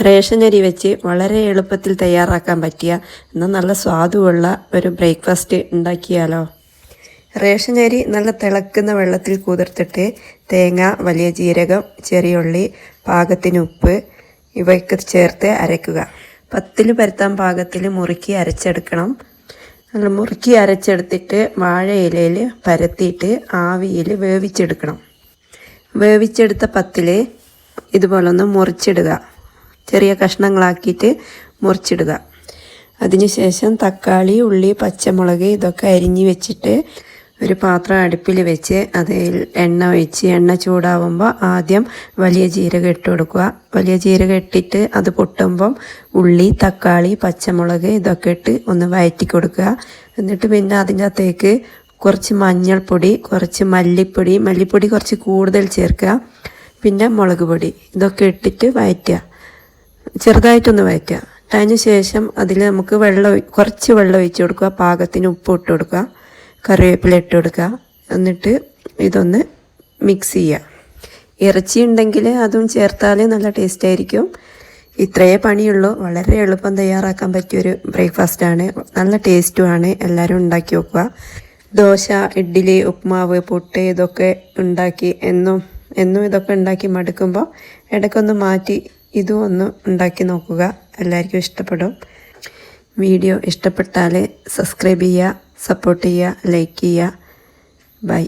Ration അരി വെച്ച് വളരെ എളുപ്പത്തിൽ തയ്യാറാക്കാൻ പറ്റിയ എന്നാൽ നല്ല സ്വാദുള്ള ഒരു ബ്രേക്ക്ഫാസ്റ്റ് ഉണ്ടാക്കിയാലോ. റേഷൻ അരി നല്ല തിളക്കുന്ന വെള്ളത്തിൽ കുതിർത്തിട്ട് തേങ്ങ, വലിയ ജീരകം, ചെറിയ ഉള്ളി, പാകത്തിന് ഉപ്പ് ഇവയ്ക്ക് ചേർത്ത് അരയ്ക്കുക. പത്തിൽ പരത്താൻ പാകത്തിൽ മുറുക്കി അരച്ചെടുക്കണം. നല്ല മുറുക്കി അരച്ചെടുത്തിട്ട് വാഴയിലയിൽ പരത്തിയിട്ട് ആവിയിൽ വേവിച്ചെടുക്കണം. വേവിച്ചെടുത്ത പത്തിൽ ഇതുപോലൊന്ന് മുറിച്ചിടുക. ചെറിയ കഷ്ണങ്ങളാക്കിയിട്ട് മുറിച്ചിടുക. അതിനുശേഷം തക്കാളി, ഉള്ളി, പച്ചമുളക് ഇതൊക്കെ അരിഞ്ഞ് വെച്ചിട്ട് ഒരു പാത്രം അടുപ്പിൽ വെച്ച് അതിൽ എണ്ണ ഒഴിച്ച് എണ്ണ ചൂടാവുമ്പോൾ ആദ്യം വലിയ ജീരകം ഇട്ട് കൊടുക്കുക. വലിയ ജീരകം ഇട്ടിട്ട് അത് പൊട്ടുമ്പം ഉള്ളി, തക്കാളി, പച്ചമുളക് ഇതൊക്കെ ഇട്ട് ഒന്ന് വഴറ്റി കൊടുക്കുക. എന്നിട്ട് പിന്നെ അതിൻ്റെ അകത്തേക്ക് കുറച്ച് മഞ്ഞൾപ്പൊടി, കുറച്ച് മല്ലിപ്പൊടി കുറച്ച് കൂടുതൽ ചേർക്കുക. പിന്നെ മുളക് പൊടി ഇതൊക്കെ ഇട്ടിട്ട് വഴറ്റുക. ചെറുതായിട്ടൊന്ന് വഴറ്റുക. അതിന് ശേഷം അതിൽ നമുക്ക് കുറച്ച് വെള്ളം ഒഴിച്ച് കൊടുക്കുക. പാകത്തിന് ഉപ്പ് ഇട്ട് കൊടുക്കുക. കറിവേപ്പില ഇട്ട് കൊടുക്കുക. എന്നിട്ട് ഇതൊന്ന് മിക്സ് ചെയ്യുക. ഇറച്ചി ഉണ്ടെങ്കിൽ അതും ചേർത്താൽ നല്ല ടേസ്റ്റ് ആയിരിക്കും. ഇത്രയേ പണിയുള്ളൂ. വളരെ എളുപ്പം തയ്യാറാക്കാൻ പറ്റിയൊരു ബ്രേക്ക്ഫാസ്റ്റാണ്. നല്ല ടേസ്റ്റുമാണ്. എല്ലാവരും ഉണ്ടാക്കി നോക്കുക. ദോശ, ഇഡ്ഡലി, ഉപ്മാവ്, പുട്ട് ഇതൊക്കെ ഉണ്ടാക്കി എന്നും ഇതൊക്കെ ഉണ്ടാക്കി മടുക്കുമ്പോൾ ഇടയ്ക്കൊന്ന് മാറ്റി ഇതും ഒന്ന് ഉണ്ടാക്കി നോക്കുക. എല്ലാവർക്കും ഇഷ്ടപ്പെടും. വീഡിയോ ഇഷ്ടപ്പെട്ടാൽ സബ്സ്ക്രൈബ് ചെയ്യുക, സപ്പോർട്ട് ചെയ്യുക, ലൈക്ക് ചെയ്യുക. ബൈ.